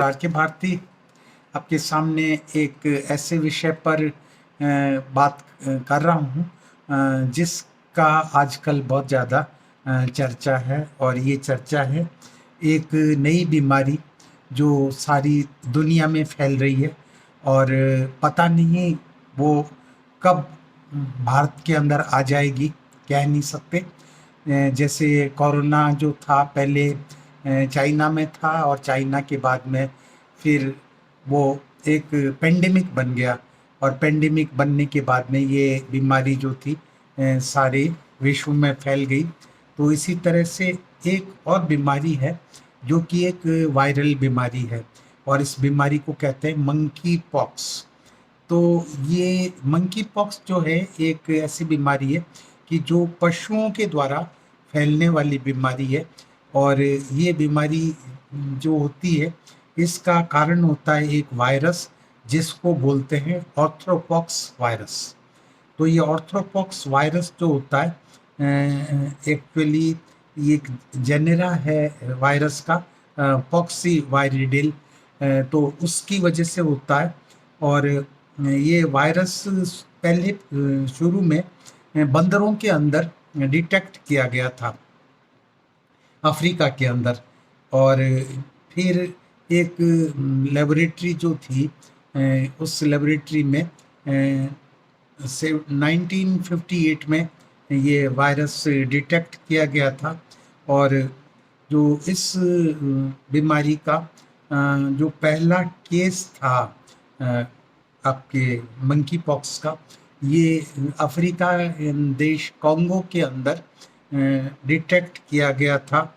नमस्कार के भारती। आपके सामने एक ऐसे विषय पर बात कर रहा हूँ जिसका आजकल बहुत ज़्यादा चर्चा है, और ये चर्चा है एक नई बीमारी जो सारी दुनिया में फैल रही है, और पता नहीं वो कब भारत के अंदर आ जाएगी, कह नहीं सकते। जैसे कोरोना जो था पहले चाइना में था, और चाइना के बाद में फिर वो एक पेंडेमिक बन गया, और पेंडेमिक बनने के बाद में ये बीमारी जो थी सारे विश्व में फैल गई। तो इसी तरह से एक और बीमारी है जो कि एक वायरल बीमारी है, और इस बीमारी को कहते हैं मंकी पॉक्स। तो ये मंकी पॉक्स जो है एक ऐसी बीमारी है कि जो पशुओं के द्वारा फैलने वाली बीमारी है, और ये बीमारी जो होती है इसका कारण होता है एक वायरस जिसको बोलते हैं ऑर्थ्रोपॉक्स वायरस। तो ये ऑर्थ्रोपॉक्स वायरस जो होता है एक्चुअली एक जेनेरा है वायरस का, पॉक्सी वायरिडिल, तो उसकी वजह से होता है। और ये वायरस पहले शुरू में बंदरों के अंदर डिटेक्ट किया गया था, अफ्रीका के अंदर, और फिर एक लेबोरेटरी जो थी उस लेबोरेटरी में से 1958 में ये वायरस डिटेक्ट किया गया था। और जो इस बीमारी का जो पहला केस था आपके मंकी पॉक्स का, ये अफ्रीका देश कॉन्गो के अंदर डिटेक्ट किया गया था।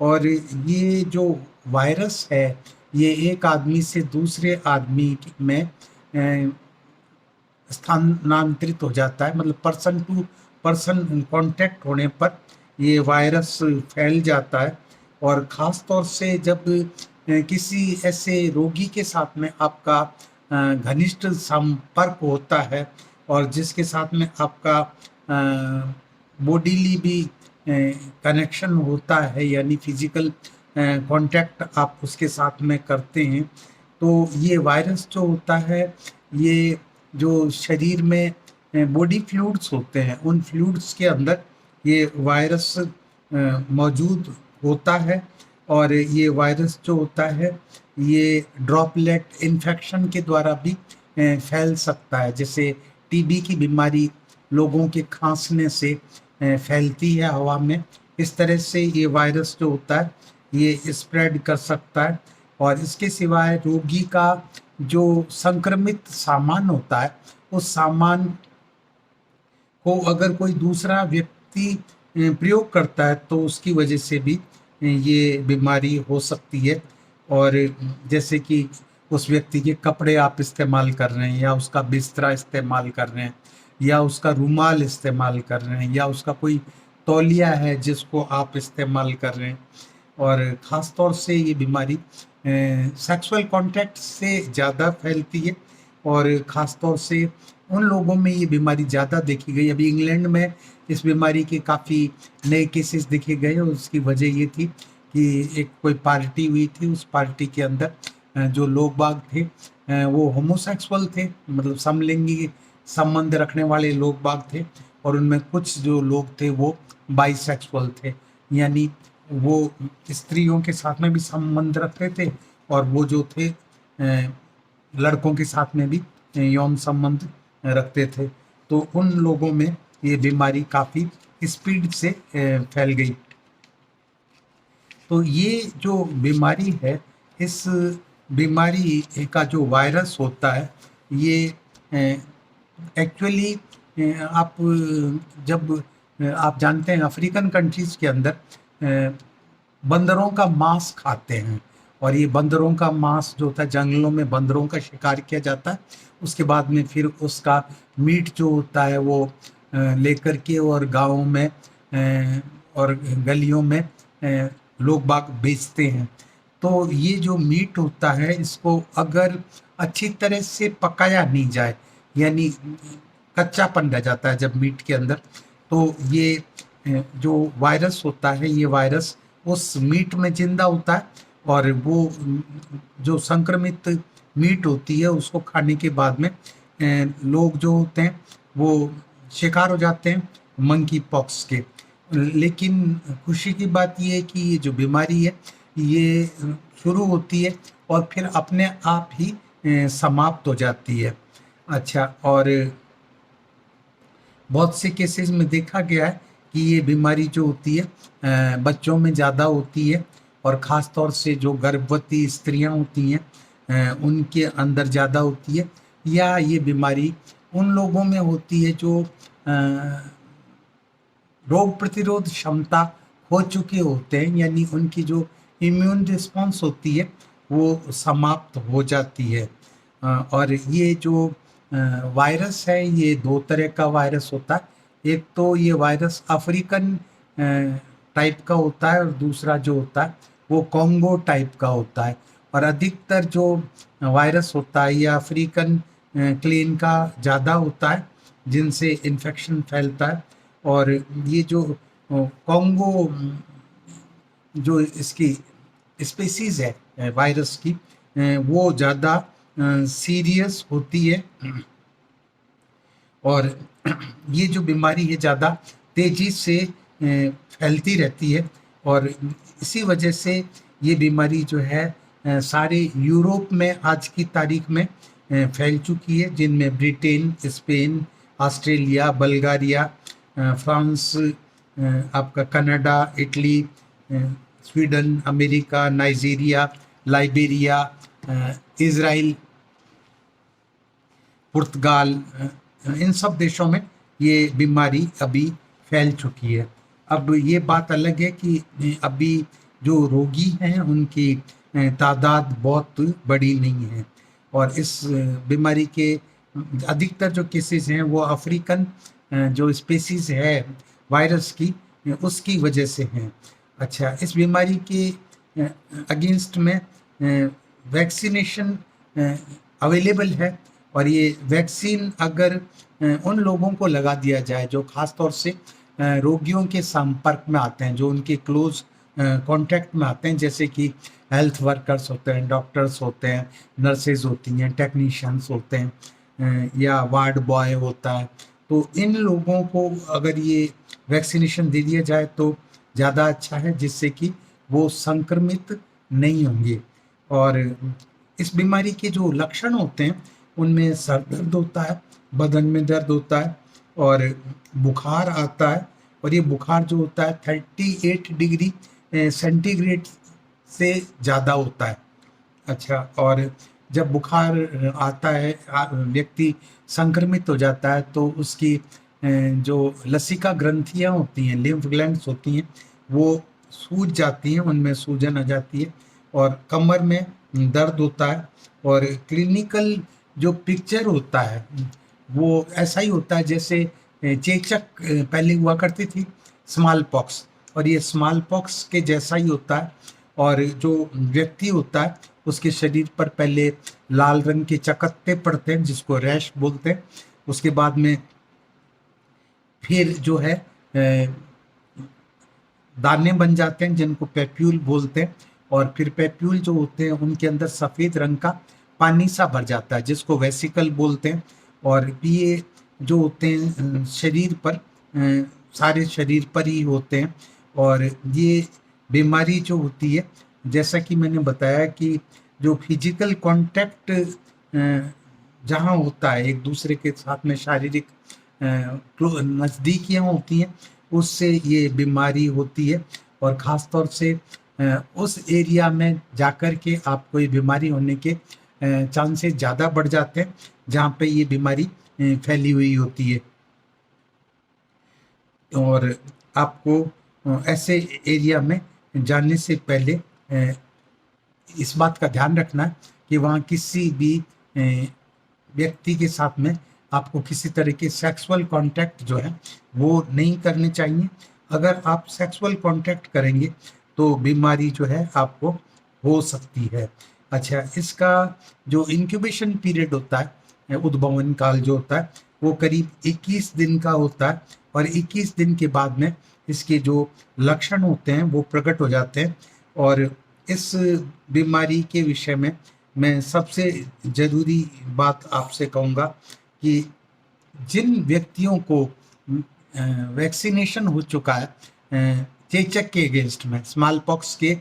और ये जो वायरस है ये एक आदमी से दूसरे आदमी में स्थानांतरित हो जाता है, मतलब पर्सन टू पर्सन कांटेक्ट होने पर ये वायरस फैल जाता है। और ख़ास तौर से जब किसी ऐसे रोगी के साथ में आपका घनिष्ठ संपर्क होता है, और जिसके साथ में आपका बॉडीली भी कनेक्शन होता है, यानी फिजिकल कांटेक्ट आप उसके साथ में करते हैं, तो ये वायरस जो होता है ये जो शरीर में बॉडी फ्लूइड्स होते हैं उन फ्लूइड्स के अंदर ये वायरस मौजूद होता है। और ये वायरस जो होता है ये ड्रॉपलेट इन्फेक्शन के द्वारा भी फैल सकता है। जैसे टीबी की बीमारी लोगों के खांसने से फैलती है हवा में, इस तरह से ये वायरस जो होता है ये स्प्रेड कर सकता है। और इसके सिवाय रोगी का जो संक्रमित सामान होता है उस सामान को अगर कोई दूसरा व्यक्ति प्रयोग करता है तो उसकी वजह से भी ये बीमारी हो सकती है। और जैसे कि उस व्यक्ति के कपड़े आप इस्तेमाल कर रहे हैं, या उसका बिस्तरा इस्तेमाल कर रहे हैं, या उसका रुमाल इस्तेमाल कर रहे हैं, या उसका कोई तौलिया है जिसको आप इस्तेमाल कर रहे हैं। और ख़ास तौर से ये बीमारी सेक्सुअल कांटेक्ट से ज़्यादा फैलती है, और ख़ास तौर से उन लोगों में ये बीमारी ज़्यादा देखी गई। अभी इंग्लैंड में इस बीमारी के काफ़ी नए केसेस देखे गए, और उसकी वजह ये थी कि एक कोई पार्टी हुई थी, उस पार्टी के अंदर जो लोग बाग थे वो होमोसेक्सुअल थे, मतलब समलिंगी संबंध रखने वाले लोग बाग थे, और उनमें कुछ जो लोग थे वो बाइसेक्सुअल थे, यानी वो स्त्रियों के साथ में भी संबंध रखते थे, और वो जो थे लड़कों के साथ में भी यौन संबंध रखते थे। तो उन लोगों में ये बीमारी काफ़ी स्पीड से फैल गई। तो ये जो बीमारी है, इस बीमारी का जो वायरस होता है ये एक्चुअली आप जब आप जानते हैं अफ्रीकन कंट्रीज़ के अंदर बंदरों का मांस खाते हैं, और ये बंदरों का मांस जो होता है जंगलों में बंदरों का शिकार किया जाता है, उसके बाद में फिर उसका मीट जो होता है वो लेकर के और गाँवों में और गलियों में लोग बाग बेचते हैं। तो ये जो मीट होता है इसको अगर अच्छी तरह से पकाया नहीं जाए, यानी कच्चापन रह जाता है जब मीट के अंदर, तो ये जो वायरस होता है ये वायरस उस मीट में जिंदा होता है, और वो जो संक्रमित मीट होती है उसको खाने के बाद में लोग जो होते हैं वो शिकार हो जाते हैं मंकी पॉक्स के। लेकिन खुशी की बात ये है कि ये जो बीमारी है ये शुरू होती है और फिर अपने आप ही समाप्त हो जाती है। अच्छा, और बहुत से केसेस में देखा गया है कि ये बीमारी जो होती है बच्चों में ज़्यादा होती है, और ख़ास तौर से जो गर्भवती स्त्रियां होती हैं उनके अंदर ज़्यादा होती है, या ये बीमारी उन लोगों में होती है जो रोग प्रतिरोध क्षमता हो चुके होते हैं, यानी उनकी जो इम्यून रिस्पॉन्स होती है वो समाप्त हो जाती है। और ये जो वायरस है ये दो तरह का वायरस होता है। एक तो ये वायरस अफ्रीकन टाइप का होता है और दूसरा जो होता है वो कॉन्गो टाइप का होता है। और अधिकतर जो वायरस होता है ये अफ्रीकन क्लेन का ज़्यादा होता है जिनसे इन्फेक्शन फैलता है। और ये जो कॉन्गो जो इसकी स्पीसीज है वायरस की वो ज़्यादा सीरियस होती है, और ये जो बीमारी है ज़्यादा तेज़ी से फैलती रहती है। और इसी वजह से ये बीमारी जो है सारे यूरोप में आज की तारीख में फैल चुकी है, जिनमें Britain, Spain, Australia, Bulgaria, France, आपका Canada, Italy, Sweden, America, Nigeria, Liberia, Israel, पुर्तगाल, इन सब देशों में ये बीमारी अभी फैल चुकी है। अब ये बात अलग है कि अभी जो रोगी हैं उनकी तादाद बहुत बड़ी नहीं है, और इस बीमारी के अधिकतर जो केसेस हैं वो अफ्रीकन जो स्पीसीज है वायरस की उसकी वजह से हैं। अच्छा, इस बीमारी के अगेंस्ट में वैक्सीनेशन अवेलेबल है, और ये वैक्सीन अगर उन लोगों को लगा दिया जाए जो खास तौर से रोगियों के संपर्क में आते हैं, जो उनके क्लोज कांटेक्ट में आते हैं, जैसे कि हेल्थ वर्कर्स होते हैं, डॉक्टर्स होते हैं, नर्सेज होती हैं, टेक्नीशियंस होते हैं, या वार्ड बॉय होता है, तो इन लोगों को अगर ये वैक्सीनेशन दे दिया जाए तो ज़्यादा अच्छा है, जिससे कि वो संक्रमित नहीं होंगे। और इस बीमारी के जो लक्षण होते हैं उनमें सर दर्द होता है, बदन में दर्द होता है, और बुखार आता है। और ये बुखार जो होता है 38 डिग्री सेंटीग्रेड से ज़्यादा होता है। अच्छा, और जब बुखार आता है व्यक्ति संक्रमित हो जाता है तो उसकी जो लसिका ग्रंथियाँ होती हैं, लिम्फ ग्लैंड्स होती हैं, वो सूज जाती हैं, उनमें सूजन आ जाती है, और कमर में दर्द होता है। और क्लिनिकल जो पिक्चर होता है वो ऐसा ही होता है जैसे चेचक पहले हुआ करती थी, स्मॉल पॉक्स, और ये स्मॉल पॉक्स के जैसा ही होता है। और जो व्यक्ति होता है उसके शरीर पर पहले लाल रंग के चकत्ते पड़ते हैं जिसको रैश बोलते हैं। उसके बाद में फिर जो है दाने बन जाते हैं जिनको पेप्यूल बोलते हैं, और फिर पेप्यूल जो होते हैं उनके अंदर सफ़ेद रंग का पानी सा भर जाता है जिसको वेसिकल बोलते हैं। और ये जो होते हैं शरीर पर सारे शरीर पर ही होते हैं। और ये बीमारी जो होती है, जैसा कि मैंने बताया कि जो फिजिकल कांटेक्ट जहाँ होता है एक दूसरे के साथ में, शारीरिक नज़दीकियाँ होती हैं, उससे ये बीमारी होती है। और ख़ास तौर से उस एरिया में जाकर के आपको ये बीमारी होने के चांसेस ज़्यादा बढ़ जाते हैं जहाँ पे ये बीमारी फैली हुई होती है। और आपको ऐसे एरिया में जाने से पहले इस बात का ध्यान रखना है कि वहाँ किसी भी व्यक्ति के साथ में आपको किसी तरह के सेक्सुअल कांटेक्ट जो है वो नहीं करने चाहिए। अगर आप सेक्सुअल कांटेक्ट करेंगे तो बीमारी जो है आपको हो सकती है। अच्छा, इसका जो इंक्यूबेशन पीरियड होता है, उद्भवन काल जो होता है, वो करीब 21 दिन का होता है, और 21 दिन के बाद में इसके जो लक्षण होते हैं वो प्रकट हो जाते हैं। और इस बीमारी के विषय में मैं सबसे ज़रूरी बात आपसे कहूँगा कि जिन व्यक्तियों को वैक्सीनेशन हो चुका है चेचक के अगेंस्ट में, स्मॉल पॉक्स के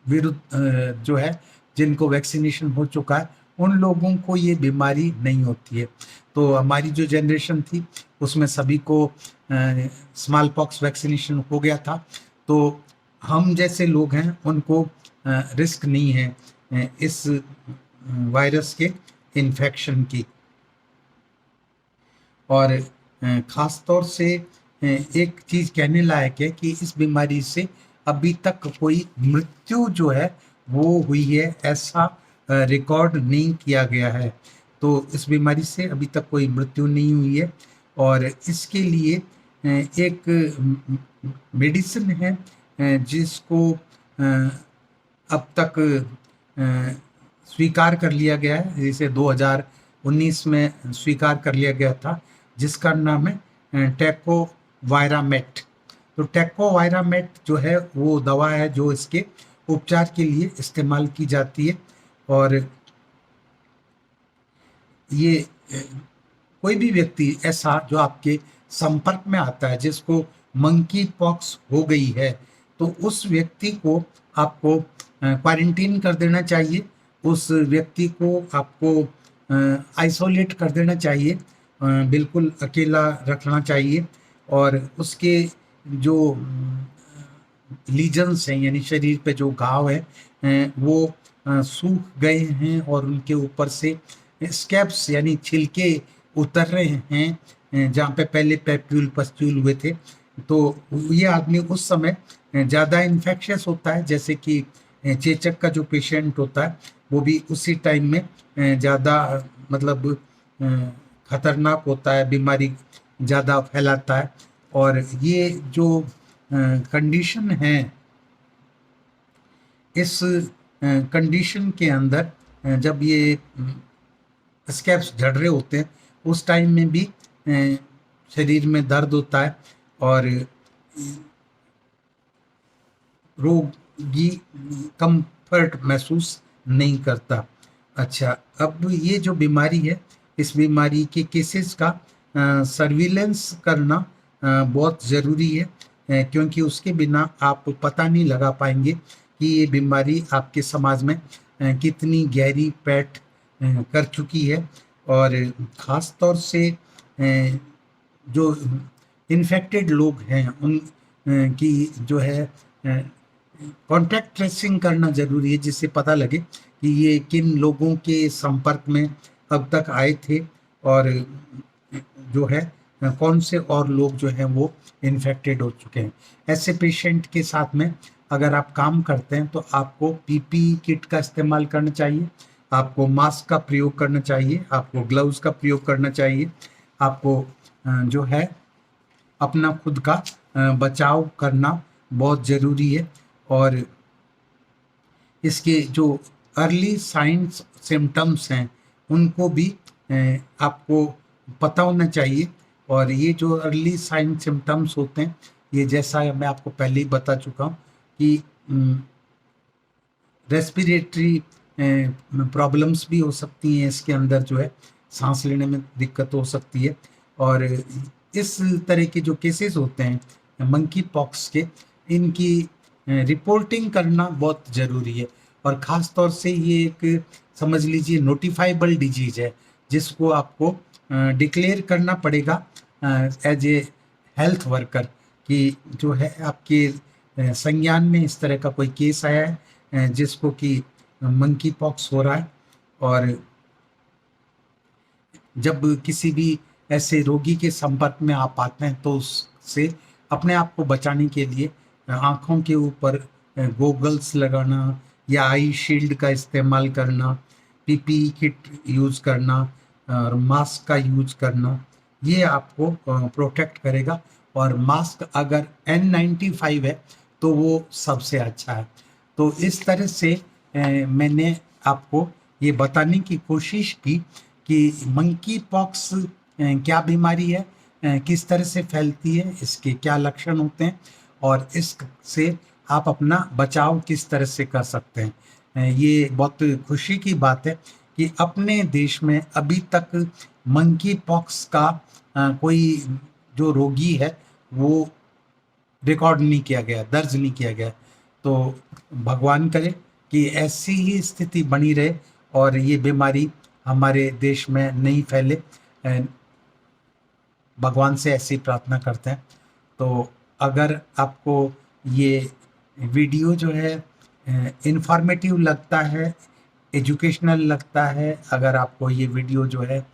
विरुद्ध जो है, जिनको वैक्सीनेशन हो चुका है उन लोगों को ये बीमारी नहीं होती है। तो हमारी जो जनरेशन थी उसमें सभी को स्मॉल पॉक्स वैक्सीनेशन हो गया था, तो हम जैसे लोग हैं उनको रिस्क नहीं है इस वायरस के इन्फेक्शन की। और ख़ास तौर से एक चीज़ कहने लायक है कि इस बीमारी से अभी तक कोई मृत्यु जो है वो हुई है, ऐसा रिकॉर्ड नहीं किया गया है। तो इस बीमारी से अभी तक कोई मृत्यु नहीं हुई है। और इसके लिए एक मेडिसिन है जिसको अब तक स्वीकार कर लिया गया है, जिसे 2019 में स्वीकार कर लिया गया था, जिसका नाम है टेकोवायरामेट। तो टेकोवायरामेट जो है वो दवा है जो इसके उपचार के लिए इस्तेमाल की जाती है। और ये कोई भी व्यक्ति ऐसा जो आपके संपर्क में आता है जिसको मंकी पॉक्स हो गई है, तो उस व्यक्ति को आपको क्वारंटीन कर देना चाहिए, उस व्यक्ति को आपको आइसोलेट कर देना चाहिए, बिल्कुल अकेला रखना चाहिए। और उसके जो लीजन्स हैं यानी शरीर पे जो घाव है वो सूख गए हैं और उनके ऊपर से स्कैब्स यानी छिलके उतर रहे हैं जहाँ पे पहले पैप्यूल पस्ट्यूल हुए थे। तो ये आदमी उस समय ज़्यादा इन्फेक्शियस होता है, जैसे कि चेचक का जो पेशेंट होता है वो भी उसी टाइम में ज़्यादा मतलब खतरनाक होता है, बीमारी ज़्यादा फैलाता है। और ये जो कंडीशन है, इस कंडीशन के अंदर जब ये स्कैब्स झड़ रहे होते हैं उस टाइम में भी शरीर में दर्द होता है और रोगी कंफर्ट महसूस नहीं करता। अच्छा, अब ये जो बीमारी है, इस बीमारी के केसेस का सर्विलेंस करना बहुत ज़रूरी है क्योंकि उसके बिना आप पता नहीं लगा पाएंगे कि ये बीमारी आपके समाज में कितनी गहरी पैठ कर चुकी है। और ख़ास तौर से जो इन्फेक्टेड लोग हैं उन की जो है कॉन्टैक्ट ट्रेसिंग करना ज़रूरी है, जिससे पता लगे कि ये किन लोगों के संपर्क में अब तक आए थे और जो है कौन से और लोग जो हैं वो इन्फेक्टेड हो चुके हैं। ऐसे पेशेंट के साथ में अगर आप काम करते हैं तो आपको पीपीई किट का इस्तेमाल करना चाहिए, आपको मास्क का प्रयोग करना चाहिए, आपको ग्लव्स का प्रयोग करना चाहिए, आपको जो है अपना खुद का बचाव करना बहुत ज़रूरी है। और इसके जो अर्ली साइंस सिम्टम्स हैं उनको भी आपको पता होना चाहिए। और ये जो अर्ली साइन सिम्टम्स होते हैं, ये जैसा मैं आपको पहले ही बता चुका हूँ कि रेस्पिरेटरी प्रॉब्लम्स भी हो सकती हैं, इसके अंदर जो है सांस लेने में दिक्कत हो सकती है। और इस तरह के जो केसेस होते हैं मंकी पॉक्स के, इनकी रिपोर्टिंग करना बहुत ज़रूरी है। और ख़ास तौर से ये एक समझ लीजिए नोटिफाइबल डिजीज़ है जिसको आपको डिक्लेयर करना पड़ेगा एज ए हेल्थ वर्कर कि जो है आपके संज्ञान में इस तरह का कोई केस आया है जिसको कि मंकी पॉक्स हो रहा है। और जब किसी भी ऐसे रोगी के संपर्क में आप आते हैं तो उससे अपने आप को बचाने के लिए आँखों के ऊपर गोगल्स लगाना या आई शील्ड का इस्तेमाल करना, पीपीई किट यूज़ करना और मास्क का यूज करना, ये आपको प्रोटेक्ट करेगा। और मास्क अगर N95 है तो वो सबसे अच्छा है। तो इस तरह से मैंने आपको ये बताने की कोशिश की कि मंकी पॉक्स क्या बीमारी है, किस तरह से फैलती है, इसके क्या लक्षण होते हैं और इससे आप अपना बचाव किस तरह से कर सकते हैं। ये बहुत खुशी की बात है कि अपने देश में अभी तक मंकी पॉक्स का कोई जो रोगी है वो रिकॉर्ड नहीं किया गया, दर्ज नहीं किया गया। तो भगवान करे कि ऐसी ही स्थिति बनी रहे और ये बीमारी हमारे देश में नहीं फैले। भगवान से ऐसी प्रार्थना करते हैं। तो अगर आपको ये वीडियो जो है इंफॉर्मेटिव लगता है, एजुकेशनल लगता है, अगर आपको ये वीडियो जो है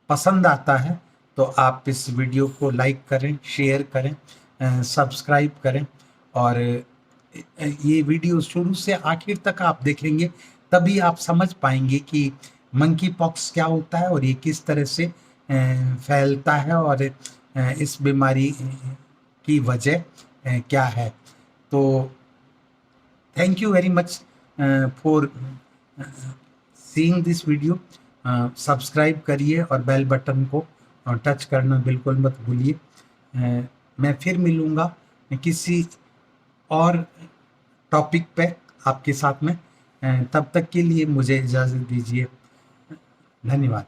पसंद आता है तो आप इस वीडियो को लाइक करें, शेयर करें, सब्सक्राइब करें। और ये वीडियो शुरू से आखिर तक आप देखेंगे तभी आप समझ पाएंगे कि मंकी पॉक्स क्या होता है और ये किस तरह से फैलता है और इस बीमारी की वजह क्या है। तो thank you very much for seeing this video. Subscribe करिए और बेल बटन को टच करना बिल्कुल मत भूलिए। मैं फिर मिलूँगा किसी और टॉपिक पे आपके साथ में। तब तक के लिए मुझे इजाज़त दीजिए। धन्यवाद।